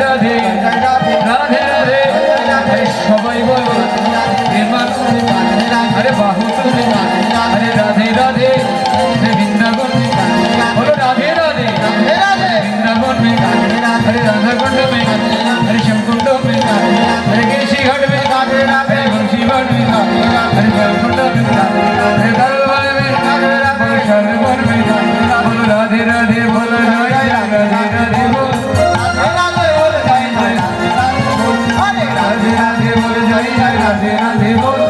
রাধে রাধে রাধে রাধে সবাই বলো আরে বাহু তুলে আরে রাধে রাধে বৃন্দাবন বলো রাধে রাধে বৃন্দাবন में अरे राधा कुंड में अरे शमकुंड में अरे केशी घाट में अरे बंशी घाट में अरे बैकुंठ में अरे दरबार में बोलो शरवर में बोलो राधे राधे बोलो राधे राधे बोलो राधे राधे बोलो जय जय राधे राधे बोलो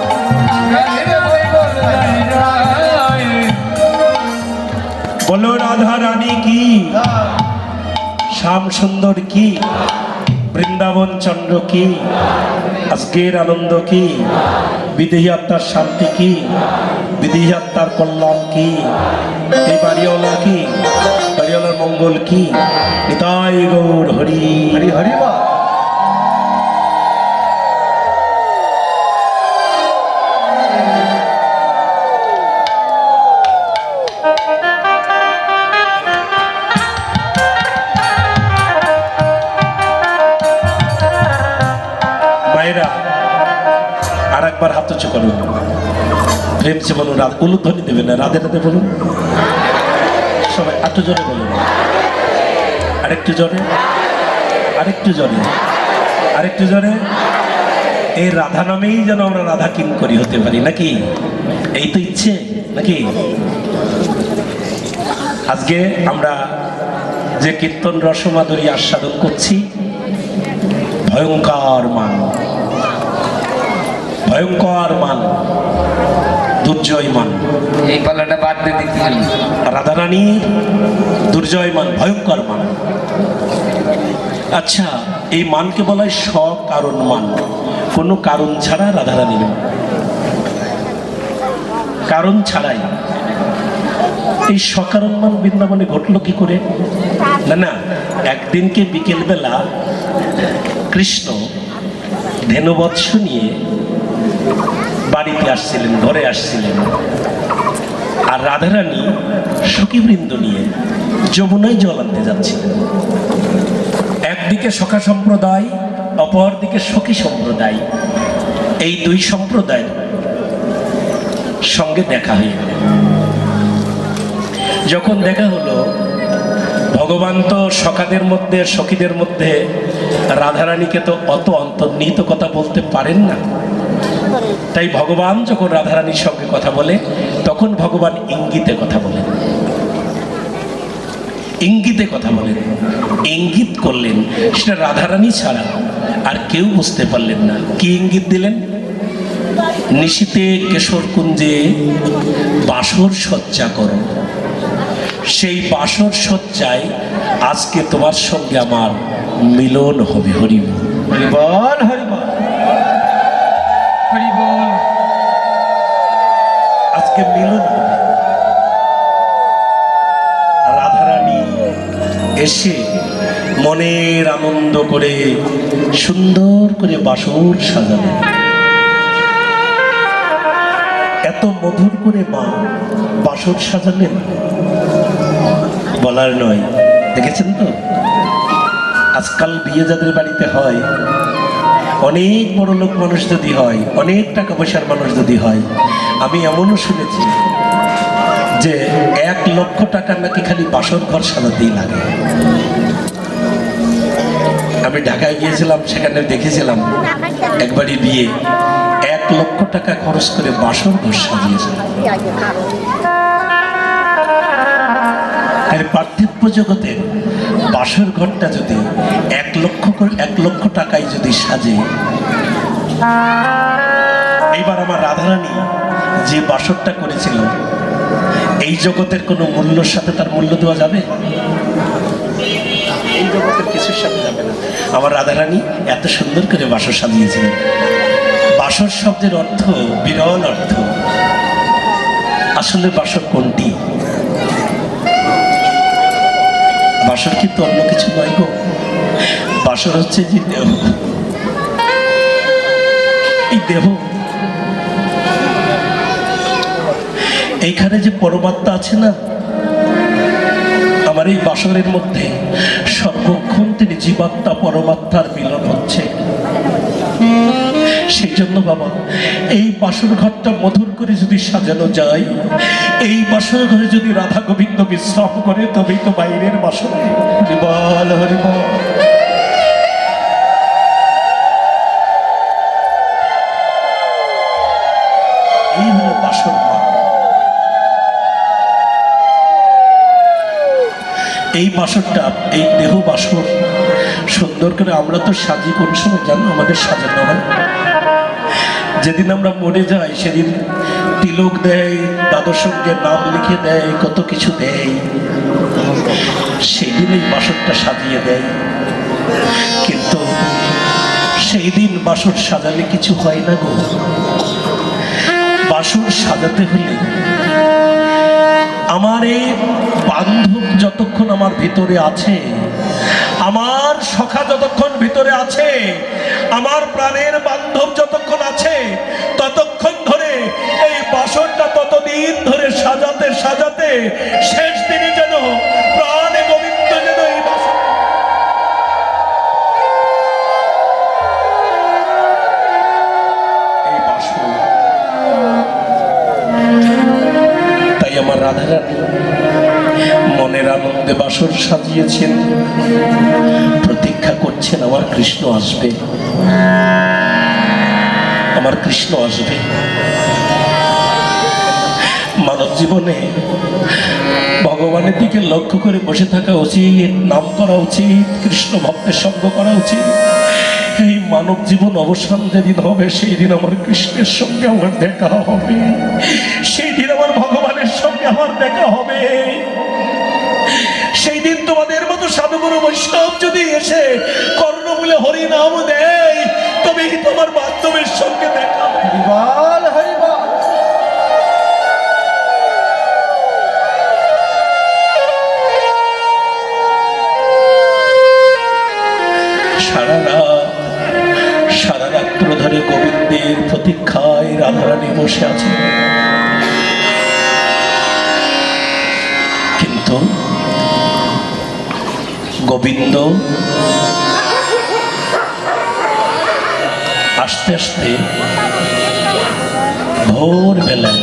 राधे राधे बोलो जय जय बोलो राधा रानी की श्याम सुंदर की বৃন্দাবন চন্দ্র কি আজকের আনন্দ কি বিদেহী আত্মার শান্তি কি বিদেহী আত্মার কল্যাণ কি এই বাড়িওয়ালা কি বাড়িওয়ালার মঙ্গল কি নিতাই গৌর হরি হরি হরি বল। আর একবার হাত উঁচু করুন প্রেম সে বলুন উলুধ্বনি দেবেন না রাধে রাধে বলুন সবাই একটু জোরে বলুন আরেকটু জোরে আরেকটু জোরে আরেকটু জোরে এই রাধা নামেই যেন আমরা রাধা কিঙ্করি হতে পারি নাকি এই তো ইচ্ছে নাকি আজকে আমরা যে কীর্তন রসমাধুরী আস্বাদন করছি ভয়ঙ্কর মান ভয়ঙ্কর মান দুর্জয় মান এই পালাটা বাদ দিয়ে দিতে রাধারানী দুর্জয় মান ভয়ঙ্কর মান আচ্ছা এই মানকে বলা হয় সকারণ মান কোনো কারণ ছাড়া রাধারানী কারণ ছাড়াই এই সকারণ মান বৃন্দাবনে ঘটলো কি করে না না একদিনকে বিকেলবেলা কৃষ্ণ ধেনুবৎস নিয়ে বাড়িতে আসছিলেন ঘরে আসছিলেন আর রাধারানী সখীবৃন্দ নিয়ে যমুনায় জল আনতে যাচ্ছিলেন একদিকে সখা সম্প্রদায় অপরদিকে সখী সম্প্রদায় এই দুই সম্প্রদায়ের সঙ্গে দেখা হয়ে গেল যখন দেখা হলো ভগবান তো সখাদের মধ্যে সখীদের মধ্যে রাধারানীকে তো অত অন্তর্নিহিত কথা বলতে পারেন না তাই ভগবান যখন রাধারানীর সঙ্গে কথা বলে তখন ভগবান ইঙ্গিতে কথা বলেন ইঙ্গিতে কথা বলেন ইঙ্গিত করলেন সেটা রাধারানী ছাড়া আর কেউ বুঝতে পারলেন না কি ইঙ্গিত দিলেন নিশীতে কেশর কুঞ্জে বাসর সজ্জা করো সেই বাসর সজ্জায় আজকে তোমার সঙ্গে আমার মিলন হবে হরিবল হরিবল হরিবল হরিবল আজকে মিলন হবে রাধারানী এসে মনের আনন্দ করে সুন্দর করে বাসর সাজালেন এত মধুর করে মা বাসর সাজালেন বলার নয় দেখেছেন তো আজকাল বিয়ে যাদের বাড়িতে হয় অনেক বড় লোক মানুষ যদি হয় অনেক টাকা পয়সার মানুষ যদি হয় আমি এমনও শুনেছি যে 1 লক্ষ টাকার নাকি খালি বাসর ঘর সাজাতেই লাগে আমি ঢাকায় গিয়েছিলাম সেখানে দেখেছিলাম একবারই বিয়ে 1 লক্ষ টাকা খরচ করে বাসর ঘর সাজিয়েছে আর পার্থিব জগতের বাসর ঘরটা যদি 1 লক্ষ টাকায় যদি সাজে এইবার আমার রাধারানী যে বাসরটা করেছিল এই জগতের কোনো মূল্যর সাথে তার মূল্য দেওয়া যাবে এই জগতের কিছুর সাথে যাবে না আমার রাধারানী এত সুন্দর করে বাসর সাজিয়েছিলেন বাসর শব্দের অর্থ বিরল অর্থ আসলে বাসর কোনটি বাসর কিন্তু অন্য কিছু নয় গো বাসর হচ্ছে যে দেহ এই দেহ এইখানে যে পরমাত্মা আছে না আমার এই বাসরের মধ্যে সর্বক্ষণ তিনি জীবাত্মা পরমাত্মার মিলন হচ্ছে। সেই জন্য বাবা, এই বাসর ঘরটা মধুর করে যদি সাজানো যায়, এই বাসর ঘরে যদি রাধা গোবিন্দ বিশ্রাম করে, তবেই তো বাইরের বাসর। হরিবল হরিবল। এই হলো বাসর ঘর। এই বাসরটা, এই দেহ বাসর সুন্দর করে আমরা তো সাজি কোন সময় জানো? আমাদের সাজানো হয় যেদিন আমরা মরে যাই, সেদিন তিলক দেয়, দাদর সঙ্গে নাম লিখে দেয়, কত কিছু দেয়। সেই দিন এই বাসরটা সাজিয়ে দেয়। কিন্তু সেই দিন বাসর সাজালে কিছু হয় না গো। বাসর সাজাতে হলে আমার এই বান্ধব যতক্ষণ আমার ভিতরে আছে, আমার সখা যতক্ষণ ভিতরে আছে, আমার প্রাণের বান্ধব যতক্ষণ আছে, ততক্ষণ ধরে এই বাসনটা ততদিন ধরে সাজাতে সাজাতে শেষ দিনে যেন প্রাণে গোবিন্দ যেন এই বাসন। তাই আমার রাধারানী মনের আনন্দে বাসর সাজিয়েছেন, প্রতীক্ষা করছেন আমার কৃষ্ণ আসবে, আমার কৃষ্ণ আসবে। মানব জীবনে ভগবানের দিকে লক্ষ্য করে বসে থাকা উচিত, নাম করা উচিত, কৃষ্ণ ভক্তের সঙ্গ করা উচিত। এই মানব জীবন অবসান যেদিন হবে, সেই দিন আমার কৃষ্ণের সঙ্গে আমার দেখা হবে, সেই দিন আমার ভগবানের সঙ্গে আমার দেখা হবে। সেই দিন তোমাদের মতো সাধুগুরু বৈষ্ণব যদি এসে কর্ণমূলে হরি নাম দেয়, তবেই তোমার বান্ধবের সঙ্গে দেখা হবে। হরিবল হরিবল। সারা রাত্র ধরে গোবিন্দের প্রতীক্ষায় রাধারানী বসে আছে। কিন্তু গোবিন্দ আস্তে আস্তে ভোরবেলায়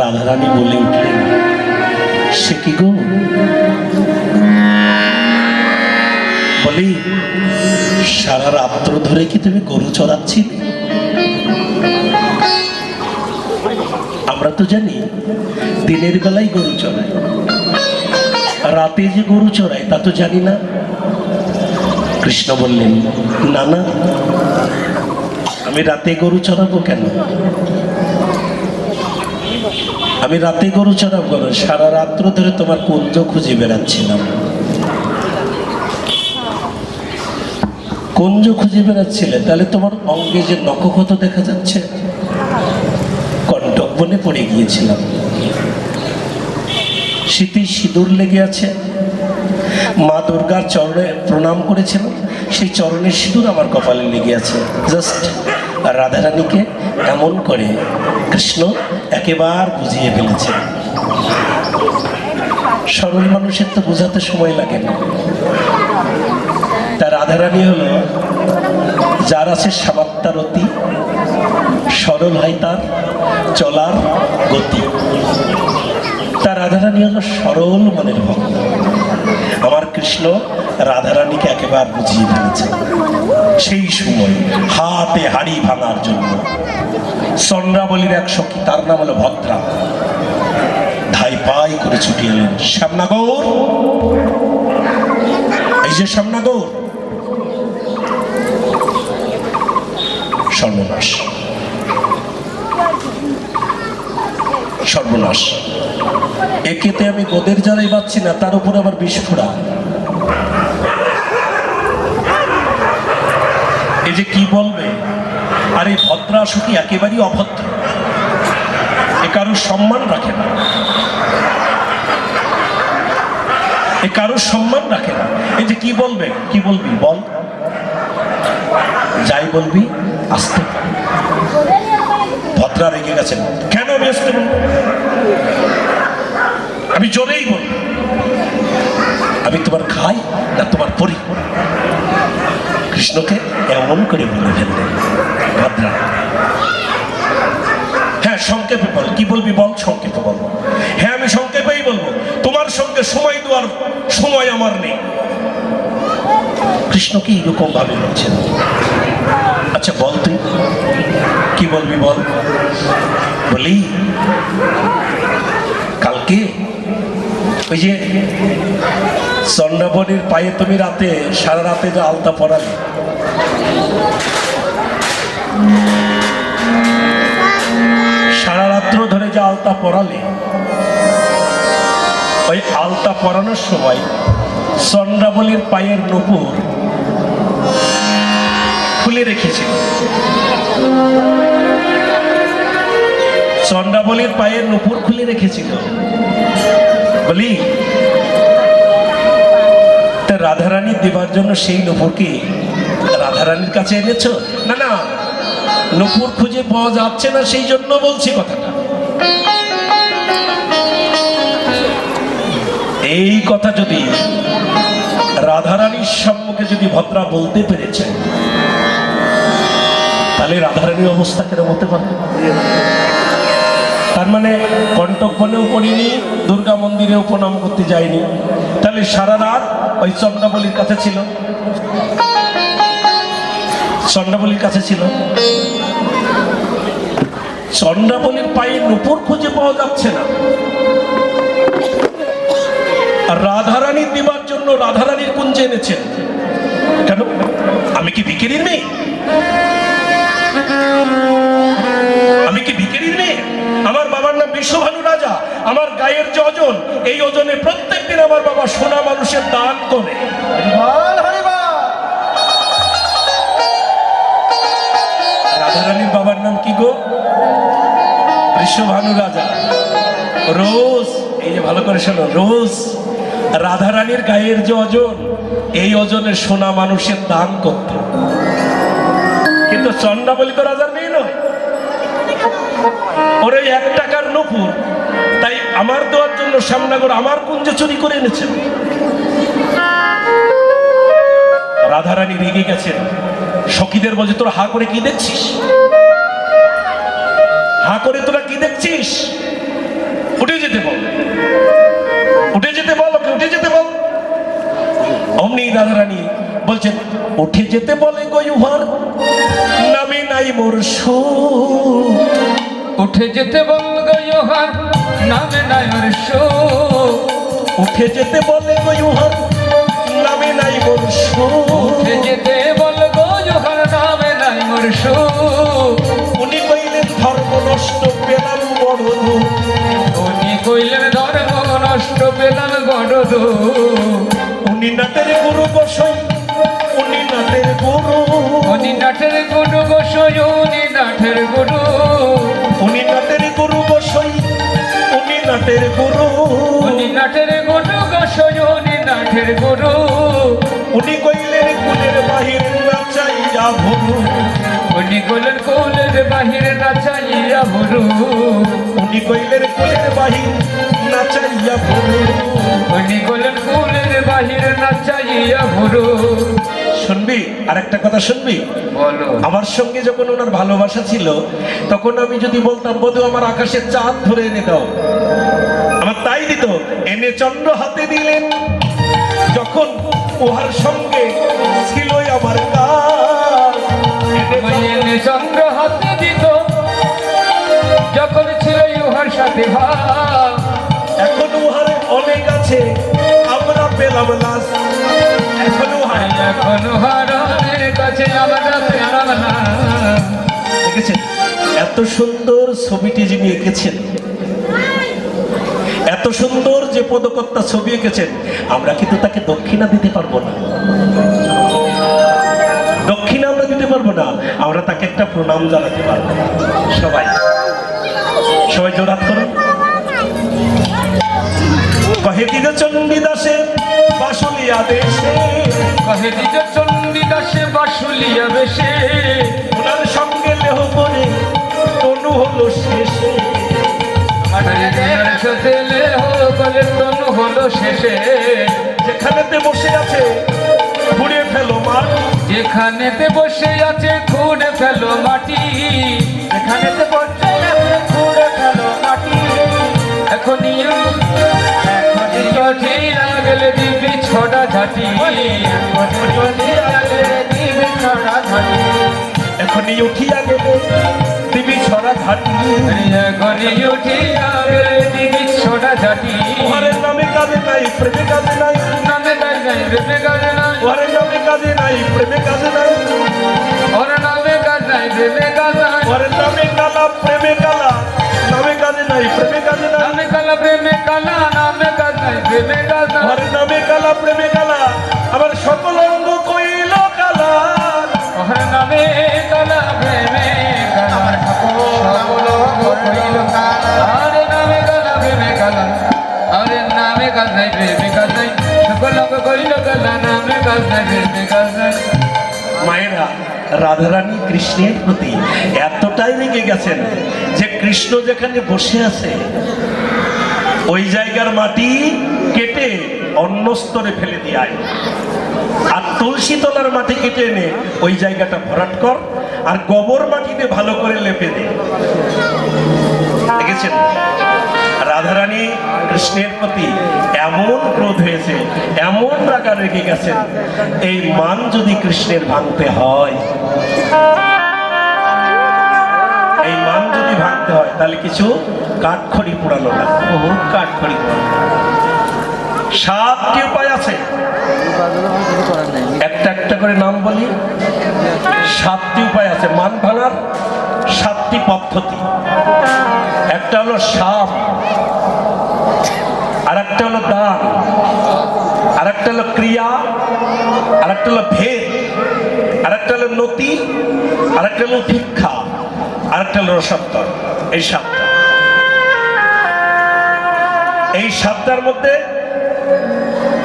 রাধারানী বলে উঠলেন, সে কি গো? বলি, সারা রাত্র ধরে কি তুমি গরু চড়াচ্ছিলে? আমরা তো জানি দিনের বেলায় গরু চড়ায়, রাতে যে গরু চড়ায় তা তো জানি না। কৃষ্ণ বললেন, না না, আমি রাতে গরু চড়াবো কেন? আমি রাতে গরু চড়াবো না, সারা রাত্র ধরে তোমার কুঞ্জ খুঁজে বেড়াচ্ছিলাম। কুঞ্জ খুঁজে বেড়াচ্ছিলে, তাহলে তোমার অঙ্গে যে নখক্ষত দেখা যাচ্ছে, কণ্টক বনে পড়ে গিয়েছিলাম। শীতে সিঁদুর লেগে আছে, মা দুর্গার চরণে প্রণাম করেছিলাম, সেই চরণের সিঁদুর আমার কপালে লেগে আছে। জাস্ট রাধারানীকে এমন করে কৃষ্ণ একেবারে বুঝিয়ে ফেলেছে। সরল মানুষের তো বোঝাতে সময় লাগে না। তা রাধারানী হলো যার আছে সামাত্তারতি, সরল হয় তার চলার গতি। তার রাধারানী হলো সরল মনের ভক্ত। আমার কৃষ্ণ রাধারানীকে একেবারে বুঝিয়ে ফেলেছে। সেই সময় হাতে হাড়ি ভাঙার জন্য চন্দ্রাবলীর এক সখী, তার নাম হলো ভদ্রা, ধাই পাই করে ছুটি এলেন। শ্যামনগর, এই যে শ্যামনগর, সর্বনাশ সর্বনাশ। একেতে আমি গোদের জ্বালাই পাচ্ছি না, তার উপরে আবার বিস্ফোরা। এই যে কি বলবে? আর এই ভদ্রা সখী একেবারেই অভদ্র, এ কারোর সম্মান রাখে না, এ কারোর সম্মান রাখে না। এই যে কি বলবে, কি বলবি বল, যাই বলবি আস্তে। ভদ্রা রেগে গেছেন। কেন আমি আসতে বলবো? আমি জোরেই বলব, আমি তোমার খাই না তোমার পরি? কৃষ্ণকে এমন করে বলে ফেললেন ভদ্রা। হ্যাঁ, সংক্ষেপে বল, কি বলবি বল, সংক্ষেপে বল। হ্যাঁ, আমি সংক্ষেপেই বলবো, তোমার সঙ্গে সময় দেওয়ার সময় আমার নেই। কৃষ্ণকে এইরকম ভাবে বলছেন। আচ্ছা বল, তুই কি বলবি বল। বলি, কালকে ওই যে চন্দ্রাবলীর পায়ে তুমি রাতে সারা রাতে যে আলতা পরালে, সারা রাত্র ধরে যে আলতা পরালে, ওই আলতা পরানোর সময় চন্দ্রাবলীর পায়ের নূপুর খুলে রেখেছিল। চন্দ্রাবলীর পায়ের নূপুর খুলে রেখেছিল। বলি, তা রাধারানী দেবার জন্য সেই নূপুরকে রাধারানীর কাছে এনেছো? না না, নূপুর খুঁজে পাওয়া যাচ্ছে না, সেই জন্য বলছি কথাটা। এই কথা যদি রাধারানীর সম্মুখে যদি ভদ্রা বলতে পেরেছেন, তাহলে রাধারানীর অবস্থা কেরম হতে পারে? তার মানে কণ্টক বনেও পড়িনি, দুর্গা মন্দিরেও প্রণাম করতে যায়নি, তাহলে সারা রাত ওই চন্দ্রাবলীর কাছে ছিল, চন্দ্রাবলীর কাছে ছিল। চন্দ্রাবলীর পায়ে নূপুর খুঁজে পাওয়া যাচ্ছে না, আর রাধারানী দেবার জন্য রাধারানীর কুঞ্জে এনেছেন। কেন? আমি কি ভিখারির মেয়ে? আমি কি ভিখারির মেয়ে? আমার বাবার নাম বিশ্বভানু রাজা। আমার গায়ের যে ওজন, এই ওজনে প্রত্যেকদিন আমার বাবা সোনা মানুষের দান করে। রাধারানীর বাবার নাম কি গো? বিশ্বভানু রাজা। রোজ, এই যে ভালো করে শোনো, রোজ রাধারানীর গায়ের যে ওজন, এই ওজনে সোনা মানুষের দান করত। কিন্তু চন্দ্রাবলী তো রাজার মেয়ে নয়, ওর এই 1 টাকার নূপুর তাই আমার দেওয়ার জন্য শ্যামনগর আমার কুঞ্জে চুরি করে এনেছেন। রাধারানী রেগে গেছেন, সখীদের বলছে, তোরা হা করে কি দেখছিস? হা করে তোরা কি দেখছিস? উঠে যেতে বল, উঠে যেতে বল, ওকে উঠে যেতে বল। অমনি রাধারানী বলছেন, উঠে যেতে বলে গো ইউহার নামে নাই মোর সুখ। উঠে যেতে বল গো ইউহার নামে নাই মোর সুখ। উঠে যেতে বলে গো ইউহার নামে নাই মোর সুখ। উঠে যেতে বল গো ইউহার নামে নাই মোর সুখ। উনি কইলেন ধর্ম নষ্ট পেলাম বড় দুঃখ। উনি কইলেন ধর্ম নষ্ট পেলাম বড় দুঃখ। উনি নাটের গুরু গোসাই, উনি নাটের গুরু, উনি নাটের গুরু গোসাই, উনি নাটের গুরু, উনি নাটের গুরু গোসাই, উনি নাটের গুরু, উনি নাটের গুরু গোসাই, উনি নাটের গুরু। উনি কইলেন কুলের বাহির নাচাইয়া ভুরু। উনি কইলেন কুলের বাহির নাচাইয়া ভুরু। উনি কইলেন কুলের বাহির নাচাইয়া ভুরু। উনি কইলেন কুলের বাহির নাচাইয়া ভুরু। শুনবি আর একটা কথা শুনবি? বলো। আমার সঙ্গে যখন ওনার ভালোবাসা ছিল, তখন আমি যদি বলতাম, বধূ আমার আকাশের চাঁদ ধরে এনে দাও, আমার তাই দিত। এনে চন্দ্র হাতে দিলেন, যখন উহার সঙ্গে ছিলই আমার কাজ। এনে চন্দ্র হাতে দিত, যখন ছিল উহার সাথে ভাব। এখন উহার অনেক আছে, আমরা পেলাম লাশ। এখন উহার, এখন উহার অনেক কাছে আমরা পেলাম না। দেখেছেন এত সুন্দর ছবিটি যিনি এঁকেছেন, এত সুন্দর যে পদকর্তা ছবি এঁকেছেন, আমরা কিন্তু তাকে দক্ষিণা দিতে পারবো না। দক্ষিণা আমরা দিতে পারবো না, আমরা তাকে একটা প্রণাম জানাতে পারবো। সবাই সবাই জোড়াত করুন। কহে দিল চণ্ডীদাসে বাসুলিয়া দেশে, কহে দিল চণ্ডীদাসে বাসুলিয়া বেশে। ওনার সঙ্গে লেহ করে তনু হোক হরিদিনের সতেলে হলের তনু হলো শেষে, যেখানেতে বসে আছে ঘুরে ফেলো মাঠ, যেখানেতে বসে আছে খুঁড়ে ফেলো মাটি, যেখানেতে বসে আছে ঘুরে ফেলো মাটি। এখনই এখনই লাগলে দিবি ছড়া ঝাঁটি, এখনই উঠিয়া গেলে দিবি ছড়া ঘাটি, এখনই উঠিয়া গেলে দিবি ছড়া ঝাঁটি। ঘরের নামে কাজে নাই প্রেমে কাজে নাই, নামে গাই গাই প্রেমে গাজে নাই, ঘরের নামে কাজে নাই প্রেমে কাজে নাই, ওর নামে গাজ নাই প্রেমে গাজ নাই, ঘরের নামে কালা প্রেমে কালা, নামে কাজে নাই প্রেমে কাজে নাই, নামে কালা প্রেমে কালা, নামে গাজ নাই প্রেমে গাজ নাই, ঘরের নামে কালা প্রেমে কালা, আবার সকল অঙ্গ কইল কালা। ওর নামে কালা প্রেমে কালা, সকল কইল কালা, আরে নামে কালা প্রেমে কালা, আরে নামে গাজ নাই প্রেমে গাজ নাই, সকল কইল কালা, নামে গাজ নাই প্রেমে গাজ নাই। মায়েরা রাধারানী কৃষ্ণের প্রতি এতটাই রেগে গেছেন যে কৃষ্ণ যেখানে বসে আছে ওই জায়গার মাটি কেটে অন্য স্তরে ফেলে দিয়ে আয়, আর তুলসী তলার মাটি কেটে এনে ওই জায়গাটা ভরাট কর, আর গোবর মাটিতে ভালো করে লেপে দে। দেখেছেন রাধারানী কৃষ্ণের প্রতি এমন ক্রোধ হয়েছে, এমন রাগা রেগে গেছেন, এই মান যদি কৃষ্ণের ভাঙতে হয়, এই মান যদি ভাঙতে হয় তাহলে কিছু কাঠখড়ি পোড়ানো লাগবে, বহুত কাঠখড়ি পোড়ানো। 7টি উপায় আছে, একটা একটা করে নাম বলি। 7টি উপায় আছে মান ভাঙার, 7টি পদ্ধতি। একটা হলো সাপ, আর একটা হলো দান, আর একটা হলো ক্রিয়া, আর একটা হলো ভেদ, আর একটা হলো নতি, আর একটা হলো ভিক্ষা, আর একটা হলো রসত্তর। এই 7টা, এই 7টার মধ্যে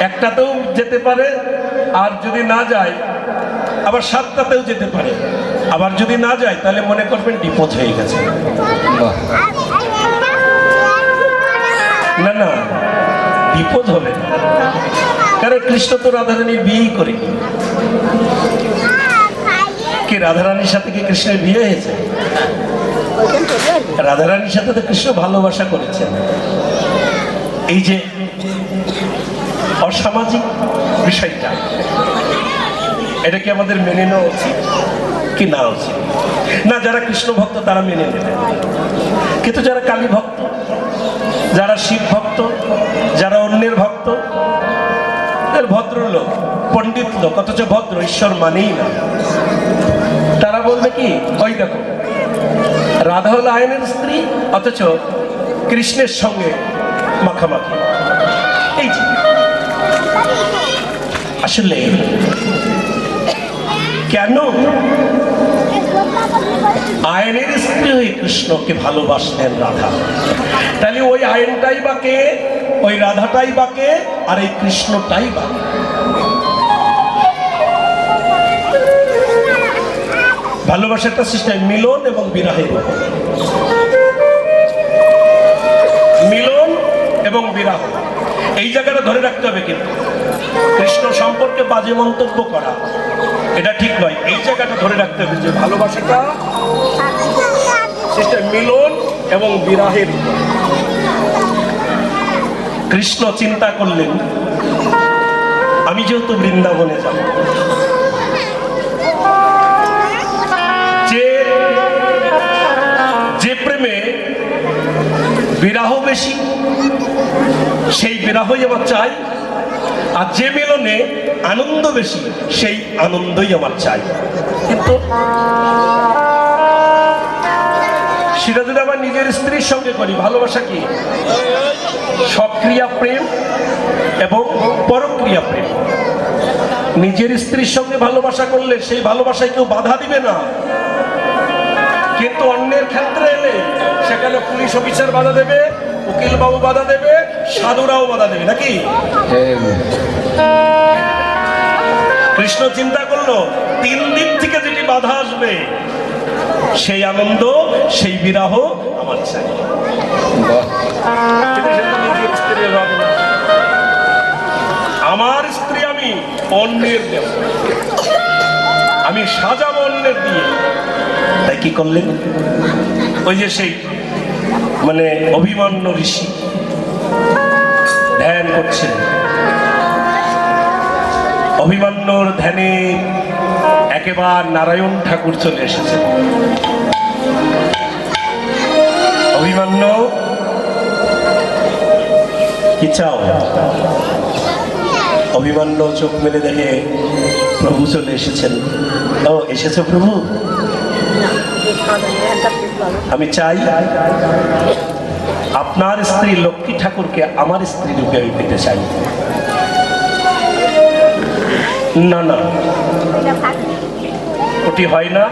একটাতেও যেতে পারে, আর যদি না যায় আবার 7টাতেও যেতে পারে, আবার যদি না যায় তাহলে মনে করবেন ডিপোজ হয়ে গেছে। না না, বিপদ হবে না, কারণ কৃষ্ণ তো রাধারানীর বিয়েই করে। কি রাধারানীর সাথে কি কৃষ্ণের বিয়ে হয়েছে? রাধারানীর সাথে তো কৃষ্ণ ভালোবাসা করেছেন। এই যে অসামাজিক বিষয়টা, এটা কি আমাদের মেনে নেওয়া উচিত কি না উচিত? না, যারা কৃষ্ণ ভক্ত তারা মেনে নেবে, কিন্তু যারা কালী ভক্ত, যারা শিব ভক্ত, যারা অন্যের ভক্ত, ভদ্রলোক পণ্ডিত লোক অথচ ভদ্র, ঈশ্বর মানেই না, তারা বলবে কি ওই দেখো রাধা হলো আয়নের স্ত্রী অথচ কৃষ্ণের সঙ্গে মাখামাখি। এই যে আসলে কেন আয়নের স্ত্রী হয়ে কৃষ্ণকে ভালোবাসলেন রাধা? তাহলে ওই আয়নটাই বাকে, ওই রাধাটাই বাকে, আর এই কৃষ্ণটাই বাকে। ভালোবাসাটা সিস্টেম মিলন এবং বিরাহের উপর, মিলন এবং বিরাহ, এই জায়গাটা ধরে রাখতে হবে। কিন্তু কৃষ্ণ সম্পর্কে বাজে মন্তব্য করা এটা ঠিক নয়, এই জায়গাটা ধরে রাখতে হবে যে ভালোবাসাটা সিস্টেম মিলন এবং বিরাহের উপর। কৃষ্ণ চিন্তা করলেন আমি যেহেতু বৃন্দাবনে যাব, যে প্রেমে বিরাহ বেশি সেই বিরাহই আমার চাই, আর যে মিলনে আনন্দ বেশি সেই আনন্দই আমার চাই। কিন্তু সেটা যদি আমার নিজের স্ত্রীর সঙ্গে করি, ভালোবাসা কি সক্রিয়া প্রেম এবং পরক্রিয়া প্রেম। নিজের স্ত্রীর সঙ্গে ভালোবাসা করলে সেই ভালোবাসায় কেউ বাধা দিবে না, কিন্তু অন্যের ক্ষেত্রে এলে সেখানে পুলিশ অফিসার বাধা দেবে, উকিল বাবু বাধা দেবে, সাধুরাও বাধা দেবে, নাকি? কৃষ্ণ চিন্তা করলো 3 দিক থেকে যেটি বাধা আসবে সেই আনন্দ, সেই বিরাহ আমার চাই। বাহ, কিন্তু সে তো নিজের স্ত্রীর হবে না। আমার স্ত্রী আমি অন্যের দেব, আমি সাজাবো অন্যের দিয়ে। তাই কি করলেন? ওই যে সেই মানে অভিমান্য ঋষি ধ্যান করছেন, অভিমান্যর ধ্যানে একেবারে নারায়ণ ঠাকুর চলে এসেছেন। অভিমান্য কি চাও? অভিমান্য চোখ মেলে দেখে প্রভু চলে এসেছেন। ও এসেছো প্রভু, আমি চাই আপনার স্ত্রী লক্ষ্মী ঠাকুরকে আমার স্ত্রী রূপে আমি পেতে চাই। না না, ওটি হয় না,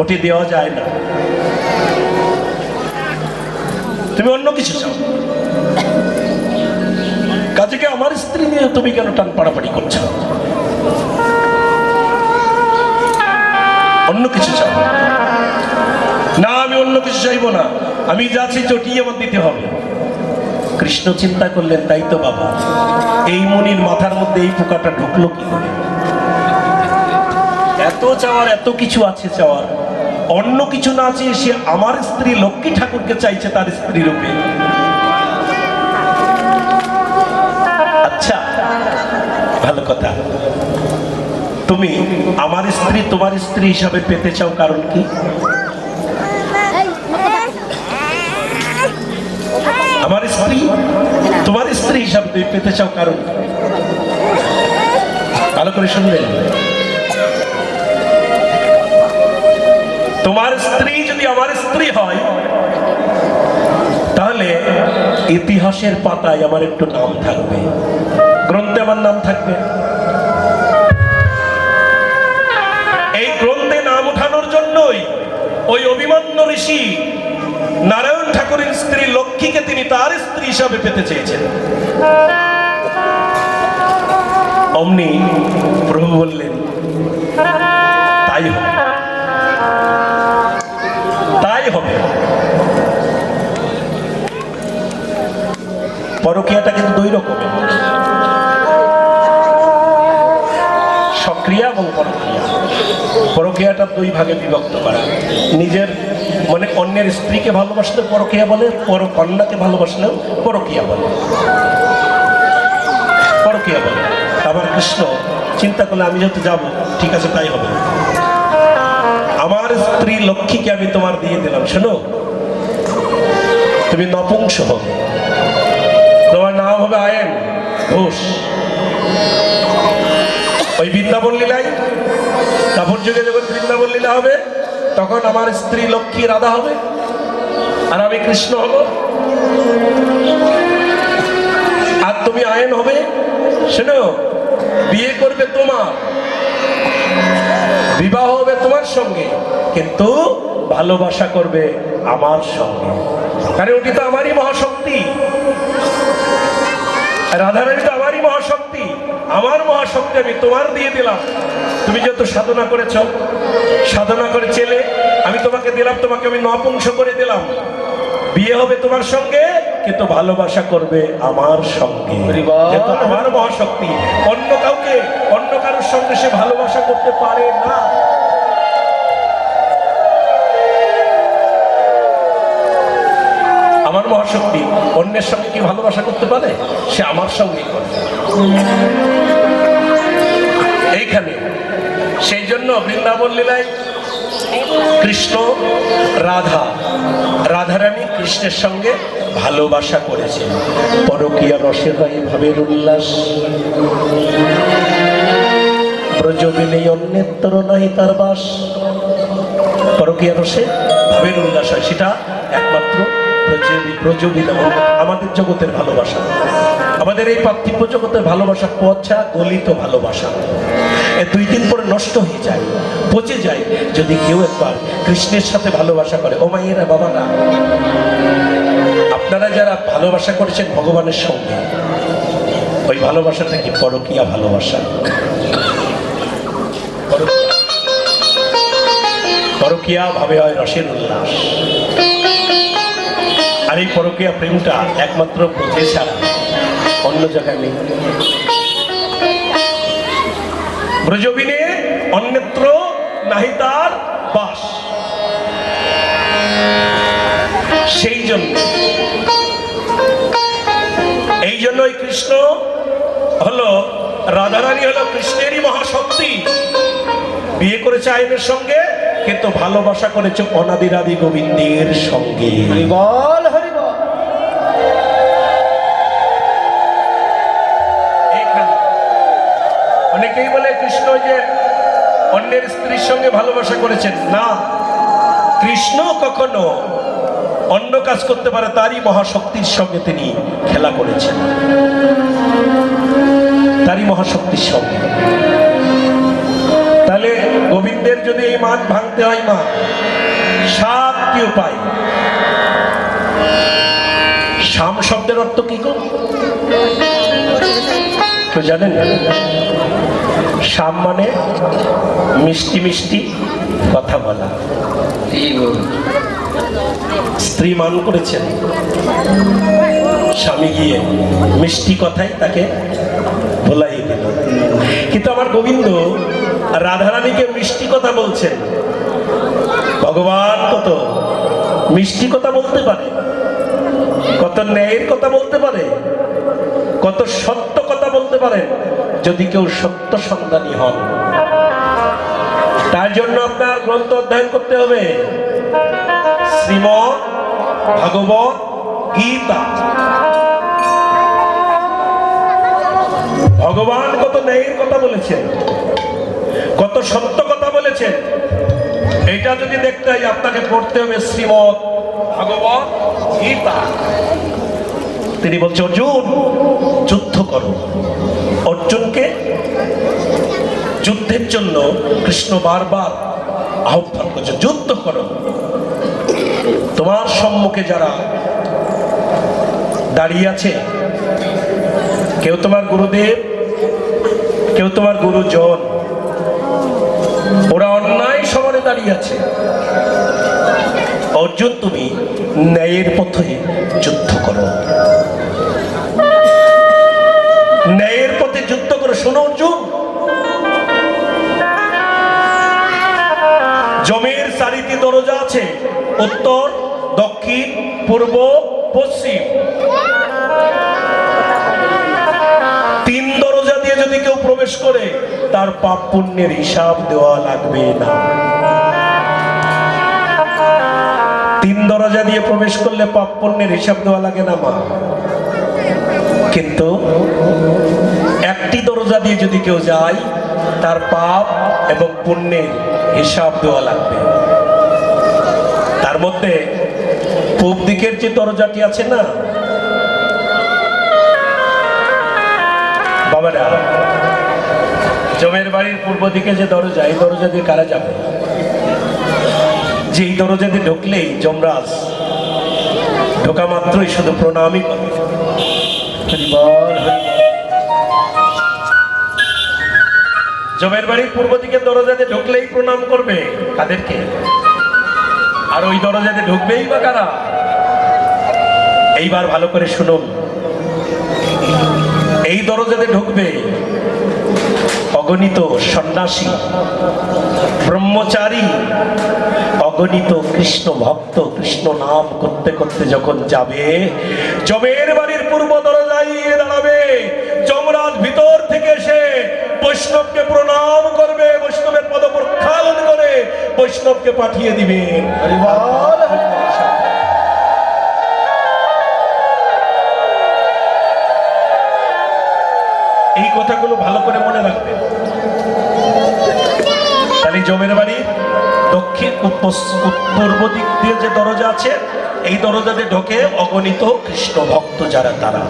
ওটি দেওয়া যায় না। তুমি অন্য কিছু চাও। কাজে কি আমার স্ত্রী নিয়ে তুমি কেন টান পাড়াপাড়ি করছো? অন্য কিছু চাও? না, আমি অন্য কিছু চাইবো না, আমি যাচ্ছি চটিয়ে আমার দিতে হবে। কৃষ্ণ চিন্তা করলেন, তাই তো বাবা, এই মনির মাথার মধ্যে এই পোকাটা ঢুকলো কি করে? এত চাওয়ার, এত কিছু আছে চাওয়ার, অন্য কিছু না চেয়ে সে আমার স্ত্রী লক্ষ্মী ঠাকুরকে চাইছে তার স্ত্রী রূপে। আচ্ছা, ভালো কথা। তুমি আমার স্ত্রী তোমার স্ত্রী হিসাবে পেতে চাও, কারণ কি? আমার স্ত্রী তোমার স্ত্রী হিসাবে তুমি পেতে চাও, কারণ কি? ভালো করে শুনবেন। তোমার স্ত্রী যদি আমার স্ত্রী হয়, তাহলে ইতিহাসের পাতায় আমার একটু নাম থাকবে, গ্রন্থে আমার নাম থাকবে। এই গ্রন্থে নাম ওঠানোর জন্যই ওই অভিমান্য ঋষি নারায়ণ ঠাকুরের স্ত্রী লক্ষ্মীকে তিনি তার স্ত্রী হিসাবে পেতে চেয়েছেন। অমনি প্রভু বললেন, তাই হবে, তাই হবে। পরকীয়াটা কিন্তু দুই রকমের, সক্রিয়া এবং পরকীয়া। পরকীয়াটা দুই ভাগে বিভক্ত করা। নিজের মানে অন্যের স্ত্রীকে ভালোবাসলে পরকীয়া বলে, পর কন্যাকে ভালোবাসলেও পরকীয়া বলে, পরকীয়া বলে। আবার কৃষ্ণ চিন্তা করলে, আমি যেহেতু যাবো, ঠিক আছে তাই হবে। আমার স্ত্রী লক্ষ্মীকে আমি তোমার দিয়ে দিলাম, শোনো, তুমি নপুংস হবে, তোমার নাম হবে আয়েন ঘোষ। ওই বৃন্দাবন লীলায়, তারপর যুগে যখন বৃন্দাবন লীলা হবে, তখন আমার স্ত্রী লক্ষ্মী রাধা হবে, আর আমি কৃষ্ণ হব, আর তুমি আয়েন হবে। শোনো, বিয়ে করবে তোমার, বিবাহ হবে তোমার সঙ্গে, কিন্তু ভালোবাসা করবে আমার সঙ্গে, কারণ ওটি তো আমারই মহাশক্তি। রাধারানী তো আমারই মহাশক্তি, আমার মহাশক্তি আমি তোমার দিয়ে দিলাম। তুমি যেহেতু সাধনা করেছ, সাধনা করে চেলে আমি তোমাকে দিলাম, তোমাকে আমি নপুংস করে দিলাম। বিয়ে হবে তোমার সঙ্গে, কিন্তু ভালোবাসা করবে আমার সঙ্গে, যেহেতু আমার মহাশক্তি। অন্য কাউকে, অন্য কারোর সঙ্গে সে ভালোবাসা করতে পারে না। আমার মহাশক্তি অন্যের সঙ্গে কি ভালোবাসা করতে পারে? সে আমার সঙ্গেই করে। এইখানে সেই জন্য বৃন্দাবন লীলায় কৃষ্ণ রাধা, রাধারানী কৃষ্ণের সঙ্গে ভালোবাসা করেছেন। পরকীয়া রসে হয় ভাবের উল্লাস, ব্রজবিনে অন্যত্র নাই তার বাস। পরকীয়া রসে ভাবের উল্লাস হয়, সেটা একমাত্র ব্রজবিনে, আমাদের জগতের ভালোবাসা, আমাদের এই পার্থিব জগতের ভালোবাসা পচা গলিত ভালোবাসা। দুই দিন পরে নষ্ট হয়ে যায়, পচে যায়। যদি কেউ একবার কৃষ্ণের সাথে ভালোবাসা করে, ও মায়েরা বাবারা, আপনারা যারা ভালোবাসা করেছেন ভগবানের সঙ্গে, ওই ভালোবাসাটা কি পরকীয়া ভালোবাসা? পরকীয়া ভাবে হয় রসের উল্লাস। আর এই পরকীয়া প্রেমটা একমাত্র ব্রজে ছাড়া অন্য জায়গায় নেই। ব্রজবিনে অন্যত্র নাহি তার বাস। সেই জন্য এই কৃষ্ণ হলো, রাধারানী হলো কৃষ্ণেরই মহাশক্তি। বিয়ে করেছে আইনের সঙ্গে, কিন্তু ভালোবাসা করেছে অনাদিরাদি গোবিন্দের সঙ্গে। হরিবল হরিবল। অনেকেই বলে কৃষ্ণ যে অন্যের স্ত্রীর সঙ্গে ভালোবাসা করেছেন, না, কৃষ্ণ কখনো অন্য কাজ করতে পারে, তারই মহাশক্তির সঙ্গে তিনি খেলা করেছেন, তারই মহাশক্তির সঙ্গে। তাহলে গোবিন্দের যদি এই মান ভাঙতে হয়, মা, 7টি উপায়। শাম শব্দের অর্থ কি গো? তো জানেন? শাম মানে মিষ্টি মিষ্টি কথা বলা। স্ত্রী মান করেছেন, স্বামী গিয়ে মিষ্টি কথাই তাকে ভোলাই দিল। কিন্তু আমার গোবিন্দ রাধারানীকে মিষ্টি কথা বলছেন। ভগবান কত মিষ্টি কথা বলতে পারে, কত ন্যায়ের কথা বলতে পারে, কত সত্য কথা বলতে পারে, যদি কেউ সত্য সন্ধানী হন। তার জন্য আপনার গ্রন্থ অধ্যয়ন করতে হবে, শ্রীমদ্ ভাগবত গীতা। ভগবান কত ন্যায়ের কথা বলেছেন, কত সত্য কথা বলেছেন, এটা যদি দেখতে হয় আপনাকে পড়তে হবে শ্রীমদ্ ভাগবত গীতা। তিনি বলছে, অর্জুন যুদ্ধ করো। অর্জুনকে যুদ্ধের জন্য কৃষ্ণ বারবার আহ্বান করছে, যুদ্ধ করো। তোমার সম্মুখে যারা দাঁড়িয়ে আছে, কেউ তোমার গুরুদেব, কেউ তোমার গুরুজন, ওরা অন্যায় সমানে দাঁড়িয়ে আছে। অর্জুন, তুমি ন্যায়ের পথে যুদ্ধ করো, ন্যায়ের পথে যুদ্ধ করো। শোনো অর্জুন, জমের 4টি দরজা আছে, উত্তর, দক্ষিণ, পূর্ব, পশ্চিম। 3 দরজা দিয়ে যদি কেউ প্রবেশ করে, তার পাপ পুণ্যের হিসাব দেওয়া লাগবে না। 3 দরজা দিয়ে প্রবেশ করলে পাপ পুণ্যের হিসাব দেওয়া লাগে না, মা। কিন্তু 1টি দরজা দিয়ে যদি কেউ যায়, তার পাপ এবং পুণ্যের হিসাব দেওয়া লাগবে। তার মধ্যে পূব দিকের যে দরজাটি আছে না বাবারা, জমের বাড়ির পূর্ব দিকে যে দরজা, এই দরজা দিয়ে কারা যাবে? যে এই দরজা দিয়ে ঢুকলেই যমরাজ ঢোকা মাত্রই শুধু প্রণামই করে। জমের বাড়ির পূর্ব দিকে দরজাতে ঢুকলেই প্রণাম করবে। কাদেরকে? আর ওই দরজাতে ঢুকবেই বা কারা? এইবার ভালো করে শুনুন, এই দরজাতে ঢুকবে অগণিত সন্ন্যাসী, ব্রহ্মচারী, অগণিত কৃষ্ণ ভক্ত। কৃষ্ণ নাম করতে করতে যখন যাবে, জমের বাড়ির পূর্ব দরজায় দাঁড়াবে। যমরাজ ভিতর থেকে এসে বৈষ্ণবকে প্রণাম করবে, বৈষ্ণবের পদ প্রক্ষালন করে বৈষ্ণবকে পাঠিয়ে দিবে। এই কথাগুলো ভালো করে মনে রাখবে। তাহলে জমের বাড়ি দক্ষিণ পূর্ব দিক দিয়ে যে দরজা আছে, এই দরজাতে ঢোকে অগণিত কৃষ্ণ ভক্ত যারা, তারা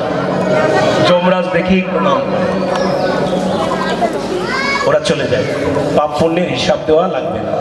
যমরাজ দেখেই প্রণাম করে, ওরা চলে যায়। পাপ পুণ্যের হিসাব দেওয়া লাগবে না।